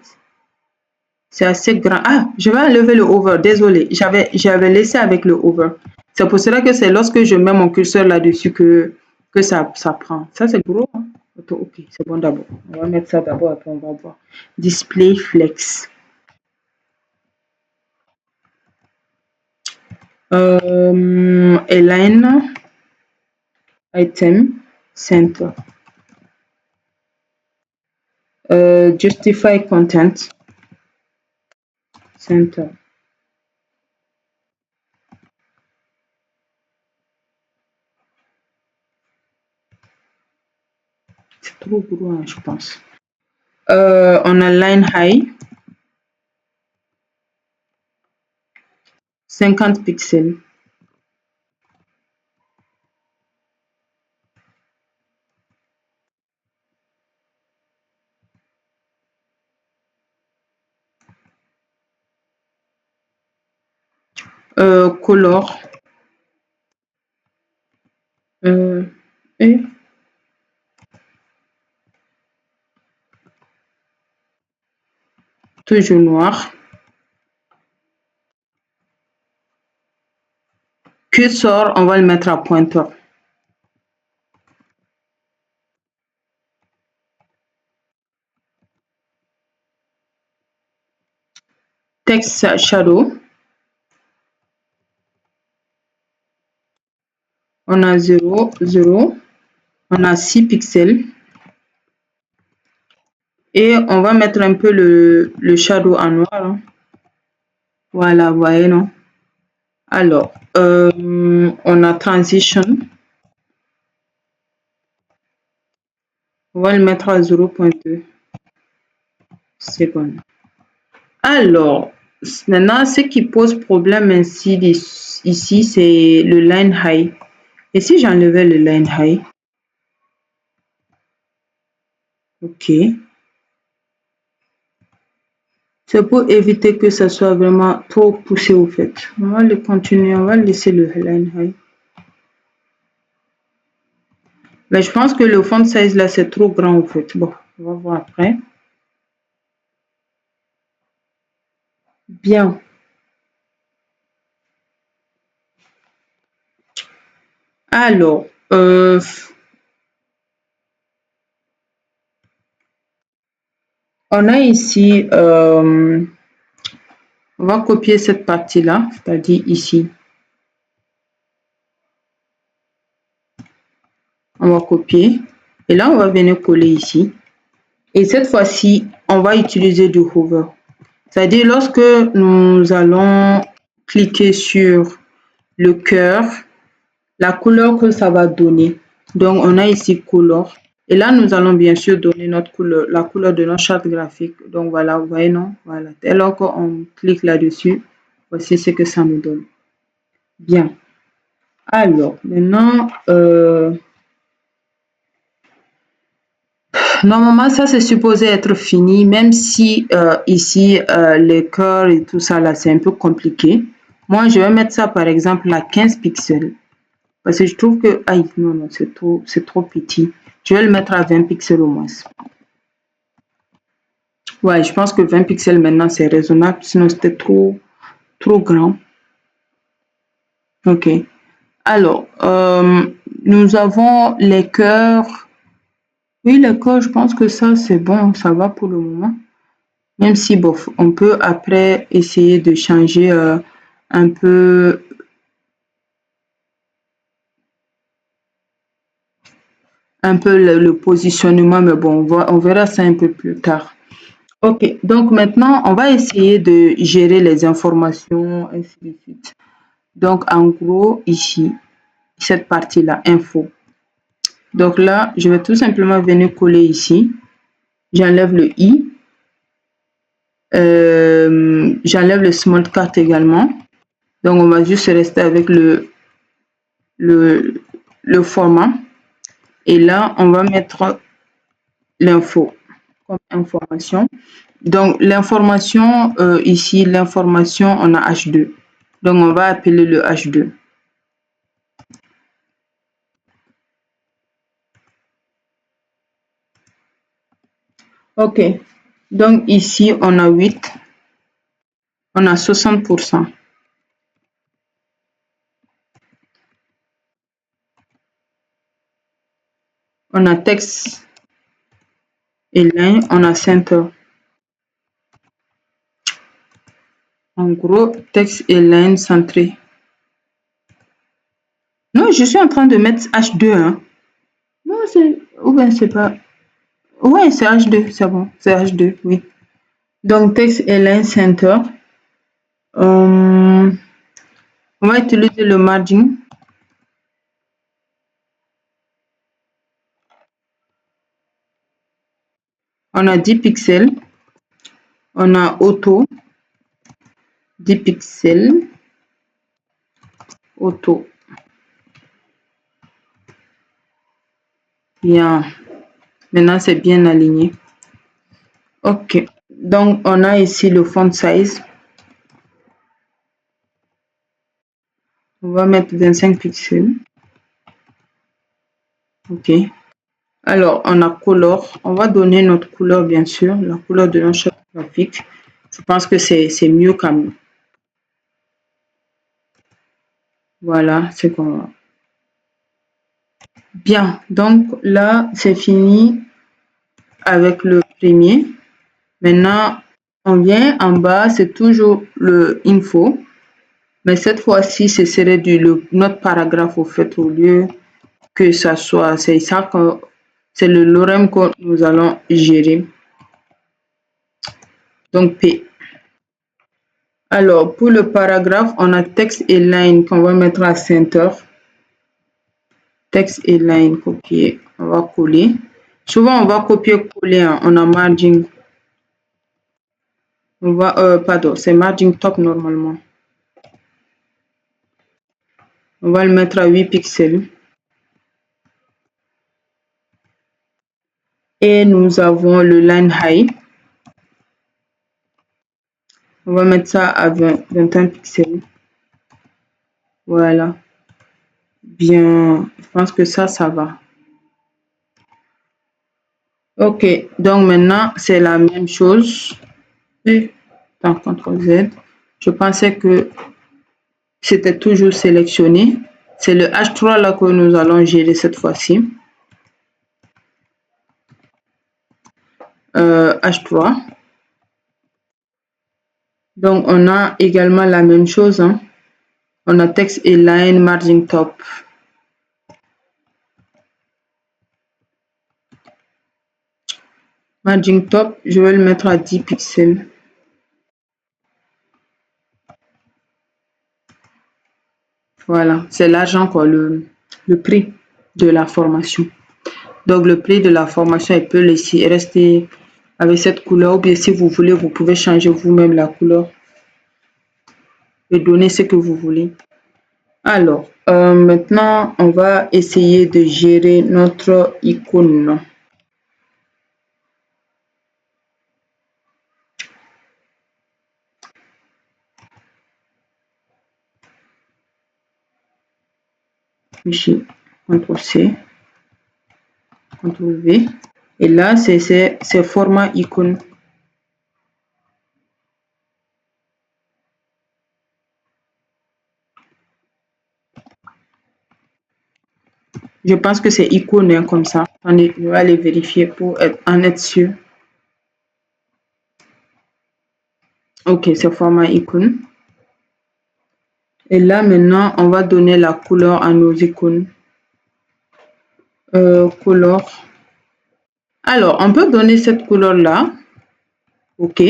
c'est assez grand. Ah, je vais enlever le hover. Désolé, j'avais laissé avec le hover. C'est pour cela que c'est lorsque je mets mon curseur là-dessus que ça prend. Ça, c'est gros. Hein? Ok, c'est bon d'abord. On va mettre ça d'abord, après on va voir. Display flex. Align item center. Justify content center. C'est trop gros, hein, je pense. On a line high. 50 pixels. Color. Et toujours noir. Cursor, on va le mettre à pointeur. Text shadow. On a 0, 0. On a 6 pixels. Et on va mettre un peu le shadow en noir. Hein. Voilà, vous voyez, non? Alors, on a transition. On va le mettre à 0.2 secondes. Alors, maintenant, ce qui pose problème ici, c'est le line high. Et si j'enlevais le line high? Ok. C'est pour éviter que ça soit vraiment trop poussé au fait. On va le continuer, on va laisser le line high. Mais je pense que le font size là, c'est trop grand au fait. Bon, on va voir après. Bien. Alors, on a ici, on va copier cette partie-là, c'est-à-dire ici. On va copier. Et là, on va venir coller ici. Et cette fois-ci, on va utiliser du hover. C'est-à-dire lorsque nous allons cliquer sur le cœur, la couleur que ça va donner. Donc, on a ici couleur. Et là, nous allons bien sûr donner notre couleur, la couleur de notre charte graphique. Donc, voilà, vous voyez, non? Voilà. Dès lors qu'on clique là-dessus, voici ce que ça nous donne. Bien. Alors, maintenant, normalement, ça, c'est supposé être fini, même si ici, les cœurs et tout ça, là, c'est un peu compliqué. Moi, je vais mettre ça, par exemple, à 15 pixels. Parce que je trouve que... Aïe, non, non, c'est trop petit. Je vais le mettre à 20 pixels au moins. Ouais, je pense que 20 pixels maintenant, c'est raisonnable. Sinon, c'était trop grand. OK. Alors, nous avons les cœurs. Oui, les cœurs, je pense que ça, c'est bon. Ça va pour le moment. Même si, bof, on peut après essayer de changer un peu le positionnement. Mais bon, on verra ça un peu plus tard. Ok, donc maintenant, on va essayer de gérer les informations, ainsi de suite. Donc, en gros, ici, cette partie-là, info. Donc là, je vais tout simplement venir coller ici. J'enlève le i. J'enlève le small cart également. Donc, on va juste rester avec le format. Et là, on va mettre l'info comme information. Donc, l'information, ici, l'information, on a H2. Donc, on va appeler le H2. OK. Donc, ici, on a 8. On a 60%. On a texte et ligne, on a center. En gros, texte et ligne centré. Non, je suis en train de mettre H2. Hein. Non, c'est... Ou bien c'est pas... Ouais, c'est H2, c'est bon. C'est H2, oui. Donc, texte et ligne center. On va utiliser le margin. On a 10 pixels. On a auto. 10 pixels. Auto. Bien. Maintenant, c'est bien aligné. OK. Donc, on a ici le font size. On va mettre 25 pixels. OK. Alors, on a color. On va donner notre couleur, bien sûr, la couleur de notre charte graphique. Je pense que c'est mieux quand même. Voilà, c'est qu'on va. Bien, donc là, c'est fini avec le premier. Maintenant, on vient en bas, c'est toujours le info. Mais cette fois-ci, ce serait notre paragraphe au fait, au lieu que ça soit, c'est ça que c'est le lorem que nous allons gérer. Donc P. Alors, pour le paragraphe, on a texte et line qu'on va mettre à center. Texte et line, copier. On va coller. Souvent, on va copier-coller. Hein. On a margin. On va, pardon, c'est margin top normalement. On va le mettre à 8 pixels. Et nous avons le line high. On va mettre ça à 21 pixels. Voilà. Bien, je pense que ça va. OK, donc maintenant, c'est la même chose. Et dans CTRL Z, je pensais que c'était toujours sélectionné. C'est le H3 là que nous allons gérer cette fois-ci. H3. Donc, on a également la même chose. Hein. On a texte et line margin top. Margin top, je vais le mettre à 10 pixels. Voilà, c'est l'argent quoi, le prix de la formation. Donc, le prix de la formation, il peut laisser rester avec cette couleur. Ou bien, si vous voulez, vous pouvez changer vous-même la couleur et donner ce que vous voulez. Alors, maintenant, on va essayer de gérer notre icône. Ici, CTRL-C, CTRL-V. Et là, c'est format icône. Je pense que c'est icône hein, comme ça. Attendez, je vais aller vérifier pour en être sûr. OK, c'est format icône. Et là, maintenant, on va donner la couleur à nos icônes. Couleur. Alors, on peut donner cette couleur-là. OK.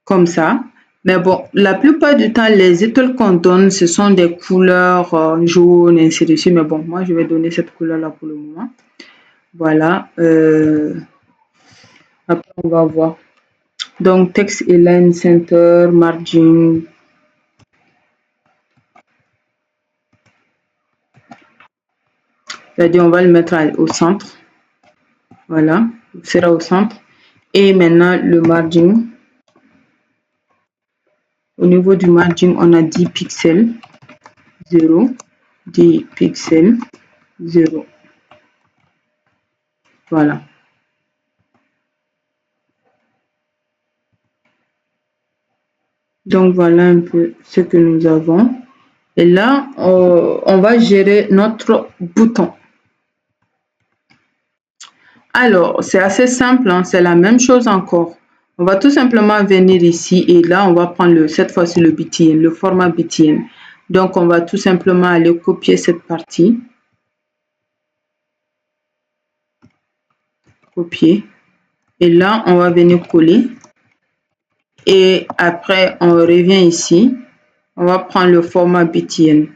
Comme ça. Mais bon, la plupart du temps, les étoiles qu'on donne, ce sont des couleurs jaunes, ainsi de suite. Mais bon, moi, je vais donner cette couleur-là pour le moment. Voilà. Après, on va voir. Donc, texte et line center, margin. C'est-à-dire, on va le mettre au centre. Voilà. Il sera au centre. Et maintenant, le margin. Au niveau du margin, on a 10 pixels. 0. 10 pixels. 0. Voilà. Donc, voilà un peu ce que nous avons. Et là, on va gérer notre bouton. Alors, c'est assez simple, hein, c'est la même chose encore. On va tout simplement venir ici et là, on va prendre cette fois-ci le BTN, le format BTN. Donc, on va tout simplement aller copier cette partie. Copier. Et là, on va venir coller. Et après, on revient ici. On va prendre le format BTN.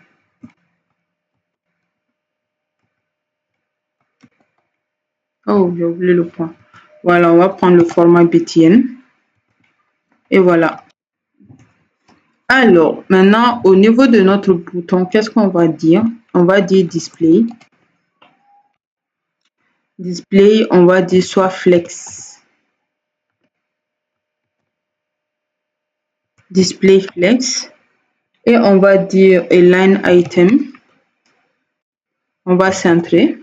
Oh, j'ai oublié le point. Voilà, on va prendre le format BTN. Et voilà. Alors, maintenant, au niveau de notre bouton, qu'est-ce qu'on va dire? On va dire display. Display, on va dire soit flex. Display flex. Et on va dire align item. On va centrer.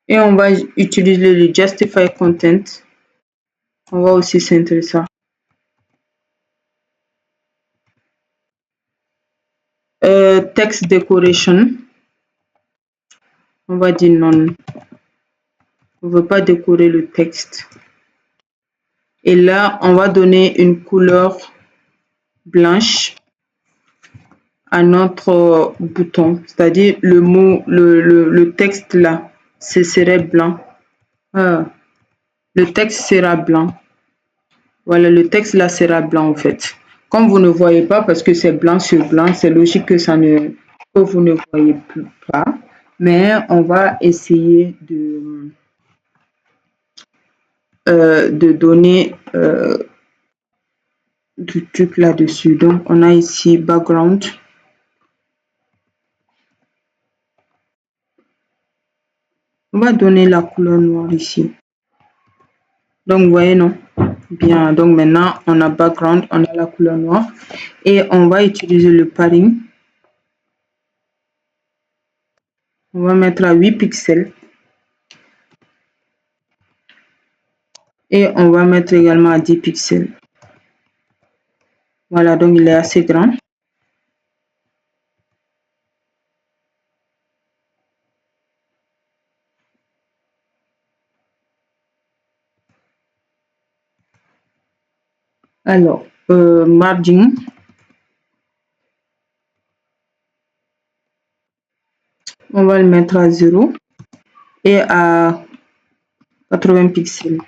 Et on va utiliser le justify content. On va aussi centrer ça. Text decoration. On va dire non. On ne veut pas décorer le texte. Et là, on va donner une couleur blanche à notre bouton. C'est-à-dire le mot, le texte là, ce serait blanc. Le texte sera blanc. Voilà, le texte là sera blanc en fait. Comme vous ne voyez pas parce que c'est blanc sur blanc, c'est logique que vous ne voyez pas. Mais on va essayer de donner du truc là-dessus. Donc, on a ici background. On va donner la couleur noire ici. Donc, vous voyez, non? Bien. Donc, maintenant, on a background, on a la couleur noire. Et on va utiliser le padding. On va mettre à 8 pixels. Et on va mettre également à 10 pixels. Voilà, donc il est assez grand. Alors, margin. On va le mettre à 0 et à 80 pixels.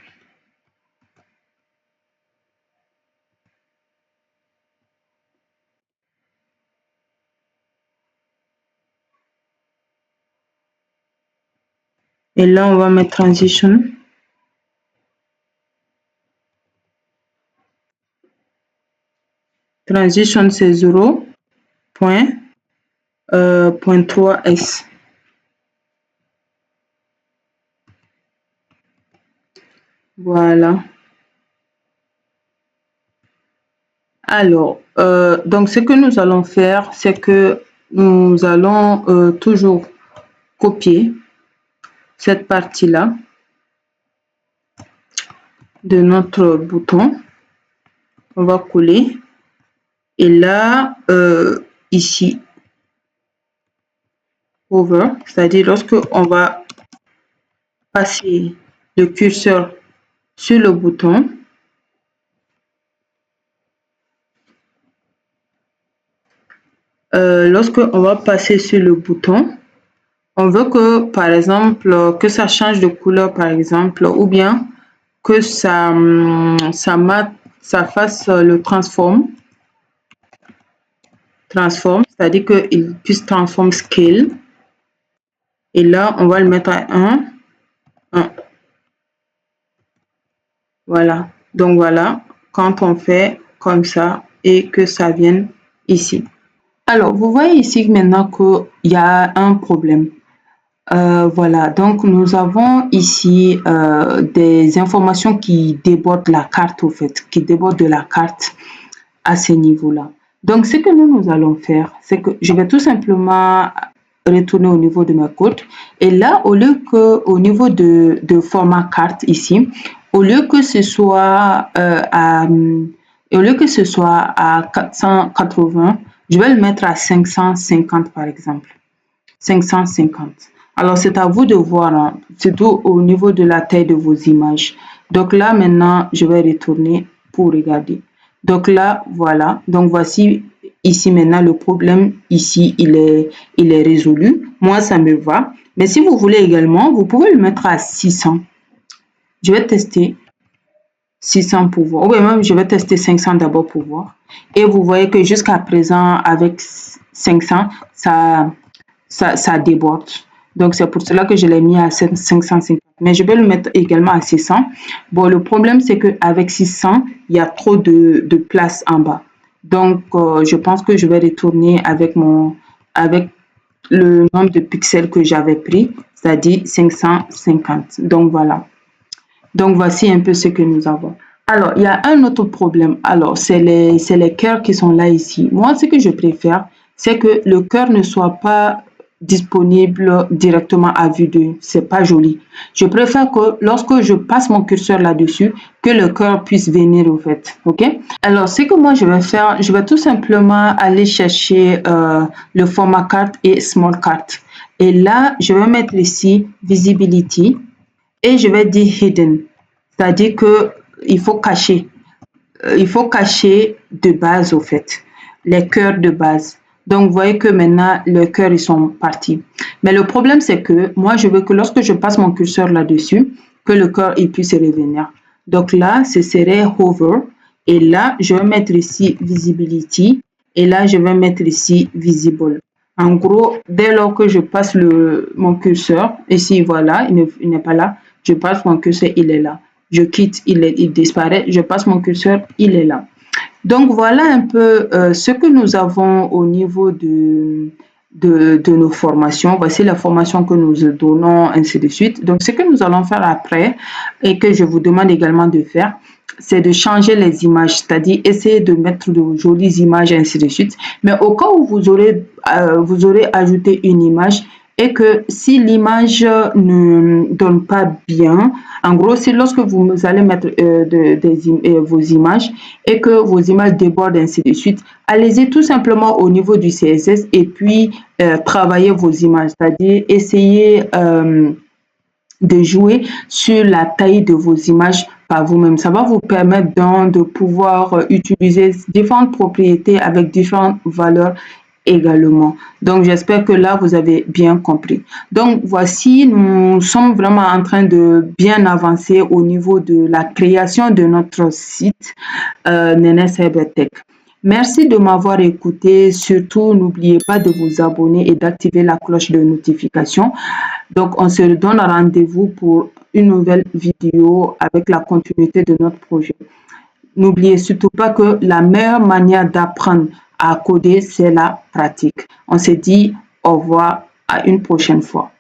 Et là, on va mettre transition. Transition, c'est 0.3S. Voilà. Alors, donc ce que nous allons faire, c'est que nous allons toujours copier cette partie-là de notre bouton. On va coller. Et là, ici, over, c'est-à-dire lorsque on va passer le curseur sur le bouton, lorsque on va passer sur le bouton, on veut que, par exemple, que ça change de couleur, par exemple, ou bien que ça fasse le transform, c'est-à-dire qu'il puisse transformer scale. Et là, on va le mettre à 1. Voilà. Donc, voilà, quand on fait comme ça et que ça vienne ici. Alors, vous voyez ici maintenant qu'il y a un problème. Voilà, donc nous avons ici des informations qui débordent la carte, au fait, qui débordent de la carte à ce niveau-là. Donc, ce que nous allons faire, c'est que je vais tout simplement retourner au niveau de ma code. Et là, au lieu que, au niveau de format carte ici, au lieu que ce soit au lieu que ce soit à 480, je vais le mettre à 550 par exemple. 550. Alors, c'est à vous de voir, hein, surtout au niveau de la taille de vos images. Donc là, maintenant, je vais retourner pour regarder. Donc là, voilà. Donc voici ici maintenant le problème. Ici, il est résolu. Moi, ça me va. Mais si vous voulez également, vous pouvez le mettre à 600. Je vais tester 600 pour voir. Ou bien même, je vais tester 500 d'abord pour voir. Et vous voyez que jusqu'à présent, avec 500, ça déborde. Donc, c'est pour cela que je l'ai mis à 550. Mais je vais le mettre également à 600. Bon, le problème, c'est qu'avec 600, il y a trop de place en bas. Donc, je pense que je vais retourner avec le nombre de pixels que j'avais pris, c'est-à-dire 550. Donc, voilà. Donc, voici un peu ce que nous avons. Alors, il y a un autre problème. Alors, c'est les cœurs qui sont là ici. Moi, ce que je préfère, c'est que le cœur ne soit pas disponible directement à vue d'œil. C'est pas joli. Je préfère que lorsque je passe mon curseur là-dessus, que le cœur puisse venir au fait. OK? Alors, ce que moi je vais faire, je vais tout simplement aller chercher le format carte et small carte. Et là, je vais mettre ici visibility et je vais dire hidden. C'est-à-dire que il faut cacher. Il faut cacher de base au fait. Les cœurs de base. Donc, vous voyez que maintenant, les cœurs, ils sont partis. Mais le problème, c'est que moi, je veux que lorsque je passe mon curseur là-dessus, que le cœur, il puisse revenir. Donc là, ce serait hover. Et là, je vais mettre ici visibility. Et là, je vais mettre ici visible. En gros, dès lors que je passe mon curseur, ici, voilà, il n'est pas là. Je passe mon curseur, il est là. Je quitte, il disparaît. Je passe mon curseur, il est là. Donc, voilà un peu ce que nous avons au niveau de nos formations. Voici la formation que nous donnons, ainsi de suite. Donc, ce que nous allons faire après et que je vous demande également de faire, c'est de changer les images, c'est-à-dire essayer de mettre de jolies images, ainsi de suite. Mais au cas où vous aurez ajouté une image, et que si l'image ne donne pas bien, en gros, c'est lorsque vous allez mettre vos images et que vos images débordent ainsi de suite, allez-y tout simplement au niveau du CSS et puis travaillez vos images, c'est-à-dire essayez de jouer sur la taille de vos images par vous-même. Ça va vous permettre donc de pouvoir utiliser différentes propriétés avec différentes valeurs également. Donc, j'espère que là, vous avez bien compris. Donc, voici, nous sommes vraiment en train de bien avancer au niveau de la création de notre site Nene Cybertech. Merci de m'avoir écouté. Surtout, n'oubliez pas de vous abonner et d'activer la cloche de notification. Donc, on se donne rendez-vous pour une nouvelle vidéo avec la continuité de notre projet. N'oubliez surtout pas que la meilleure manière d'apprendre à coder, c'est la pratique. On se dit au revoir à une prochaine fois.